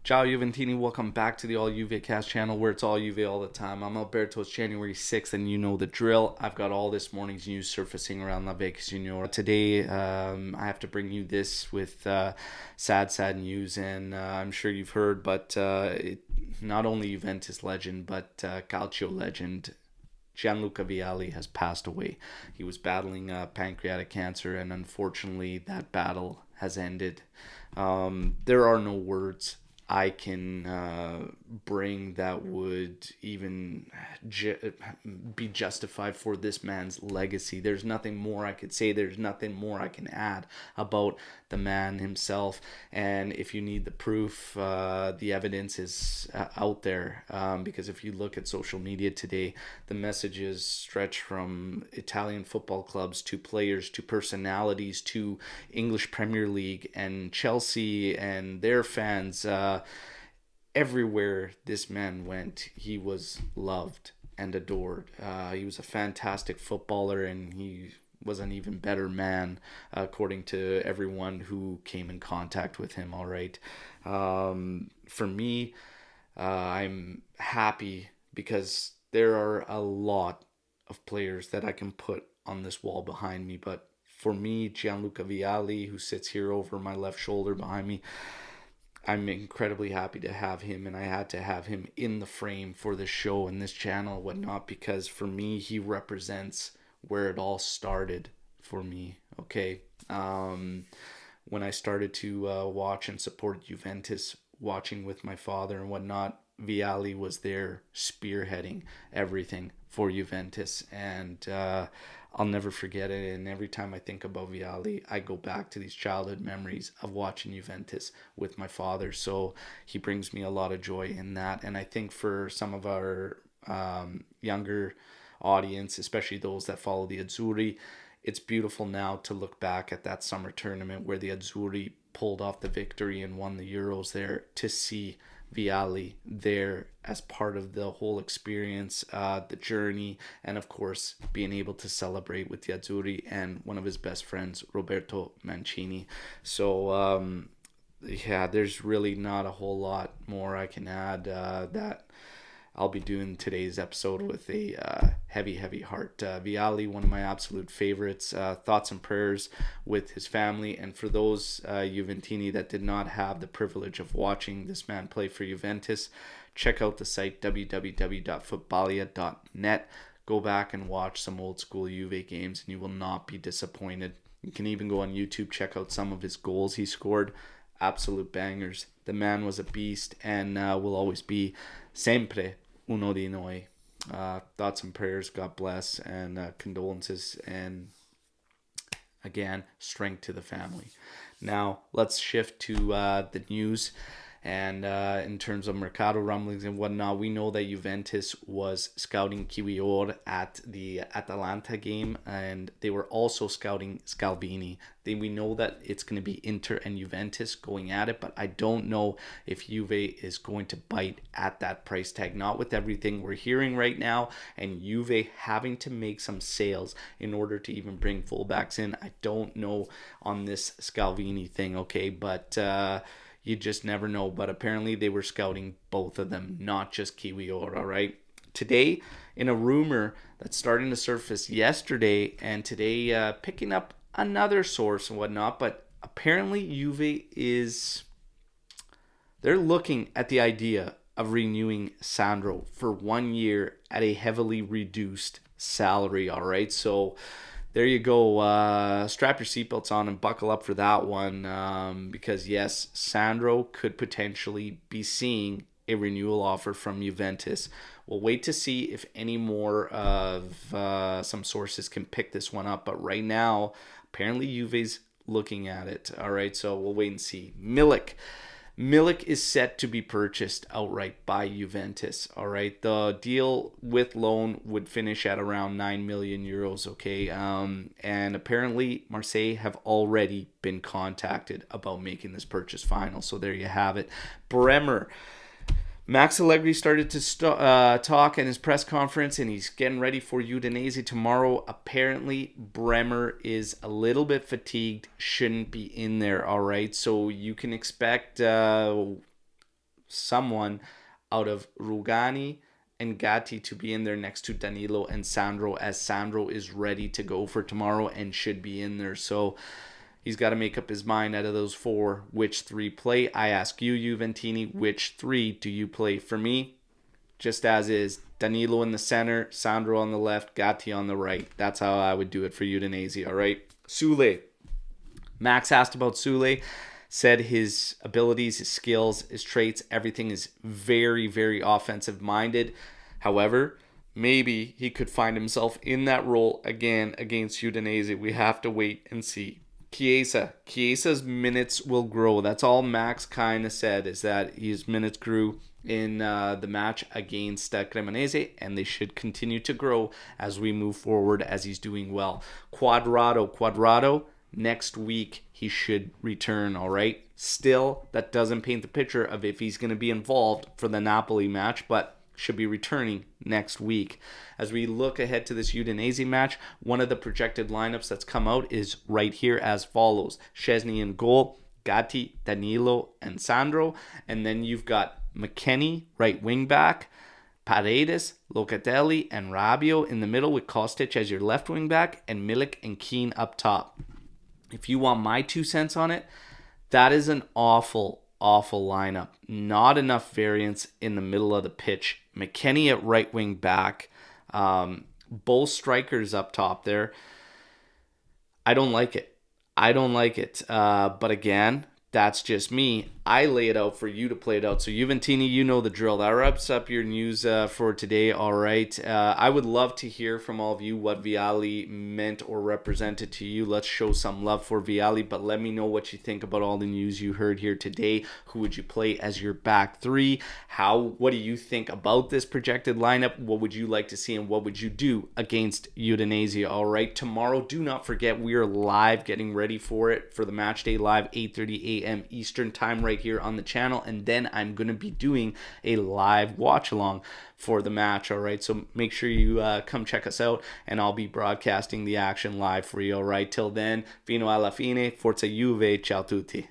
Ciao Juventini, welcome back to the All Juve Cast channel where it's all Juve all the time. I'm ALberto, it's January 6th and you know the drill. I've got all this morning's news surfacing around La Vega Junior. Today I have to bring you this with sad news, and I'm sure you've heard, but not only Juventus legend but Calcio legend Gianluca Vialli has passed away. He was battling pancreatic cancer, and unfortunately that battle has ended. There are no words I can bring that would even be justified for this man's legacy. There's nothing more I could say. There's nothing more I can add about the man himself. And if you need the proof, the evidence is out there. Because if you look at social media today, the messages stretch from Italian football clubs to players to personalities to English Premier League and Chelsea and their fans. Everywhere this man went, he was loved and adored. He was a fantastic footballer, and he was an even better man, according to everyone who came in contact with him. All right. For me, I'm happy because there are a lot of players that I can put on this wall behind me. But for me, Gianluca Vialli, who sits here over my left shoulder behind me, I'm incredibly happy to have him, and I had to have him in the frame for this show and this channel and whatnot, because for me, he represents where it all started for me, okay? When I started to watch and support Juventus, watching with my father and whatnot, Vialli was there spearheading everything for Juventus, and I'll never forget it. And every time I think about Vialli, I go back to these childhood memories of watching Juventus with my father. So he brings me a lot of joy in that. And I think for some of our younger audience, especially those that follow the Azzurri, it's beautiful now to look back at that summer tournament where the Azzurri pulled off the victory and won the Euros there, to see Vialli there as part of the whole experience, the journey, and of course being able to celebrate with the Azzurri and one of his best friends, Roberto Mancini. So yeah, there's really not a whole lot more I can add. That I'll be doing today's episode with a heavy heart. Vialli, one of my absolute favorites. Thoughts and prayers with his family. And for those Juventini that did not have the privilege of watching this man play for Juventus, check out the site www.footballia.net. Go back and watch some old school Juve games, and you will not be disappointed. You can even go on YouTube, check out some of his goals he scored. Absolute bangers. The man was a beast, and will always be sempre uno di noi. Thoughts and prayers, God bless, and condolences, and again, strength to the family. Now let's shift to the news. And in terms of Mercato rumblings and whatnot, we know that Juventus was scouting Kiwior at the Atalanta game, and they were also scouting Scalvini. We know that it's going to be Inter and Juventus going at it, but I don't know if Juve is going to bite at that price tag. Not with everything we're hearing right now, and Juve having to make some sales in order to even bring fullbacks in. I don't know on this Scalvini thing, okay, but you just never know. But apparently they were scouting both of them, not just Kiwior, all right? Today, in a rumor that's starting to surface yesterday and today, picking up another source and whatnot, but apparently Juve they're looking at the idea of renewing Sandro for 1 year at a heavily reduced salary, all right? So there you go. Strap your seatbelts on and buckle up for that one, because yes, Sandro could potentially be seeing a renewal offer from Juventus. We'll wait to see if any more of some sources can pick this one up, but right now, apparently Juve's looking at it. All right, so we'll wait and see. Milik is set to be purchased outright by Juventus. All right, the deal with loan would finish at around 9 million euros. Okay, and apparently Marseille have already been contacted about making this purchase final. So there you have it. Bremer. Max Allegri started to talk in his press conference, and he's getting ready for Udinese tomorrow. Apparently, Bremer is a little bit fatigued, shouldn't be in there, all right? So you can expect someone out of Rugani and Gatti to be in there next to Danilo and Sandro, as Sandro is ready to go for tomorrow and should be in there. So he's got to make up his mind out of those four, which three play. I ask you, Juventini, which three do you play? For me, just as is, Danilo in the center, Sandro on the left, Gatti on the right. That's how I would do it for Udinese, all right? Sule. Max asked about Sule, said his abilities, his skills, his traits, everything is very, very offensive minded. However, maybe he could find himself in that role again against Udinese. We have to wait and see. Chiesa's minutes will grow. That's all Max kind of said, is that his minutes grew in the match against Cremonese, and they should continue to grow as we move forward, as he's doing well. Quadrado, next week he should return, all right? Still, that doesn't paint the picture of if he's going to be involved for the Napoli match, but should be returning next week. As we look ahead to this Udinese match, one of the projected lineups that's come out is right here as follows. Szczesny in goal, Gatti, Danilo, and Sandro. And then you've got McKennie, right wing back, Paredes, Locatelli, and Rabiot in the middle with Kostic as your left wing back, and Milik and Keane up top. If you want my 2 cents on it, that is an awful lineup. Not enough variance in the middle of the pitch. McKennie at right wing back. Both strikers up top there. I don't like it. But again, that's just me. I lay it out for you to play it out. So Juventini, you know the drill. That wraps up your news for today. All right. I would love to hear from all of you what Vialli meant or represented to you. Let's show some love for Vialli, but let me know what you think about all the news you heard here today. Who would you play as your back three? What do you think about this projected lineup? What would you like to see, and what would you do against Udinese? All right. Tomorrow, do not forget, we are live, getting ready for it, for the match day live, 8:30 a.m. Eastern time, right here on the channel, and then I'm going to be doing a live watch along for the match. All right, so make sure you come check us out, and I'll be broadcasting the action live for you. All right, till then, fino alla fine, forza Juve, ciao tutti.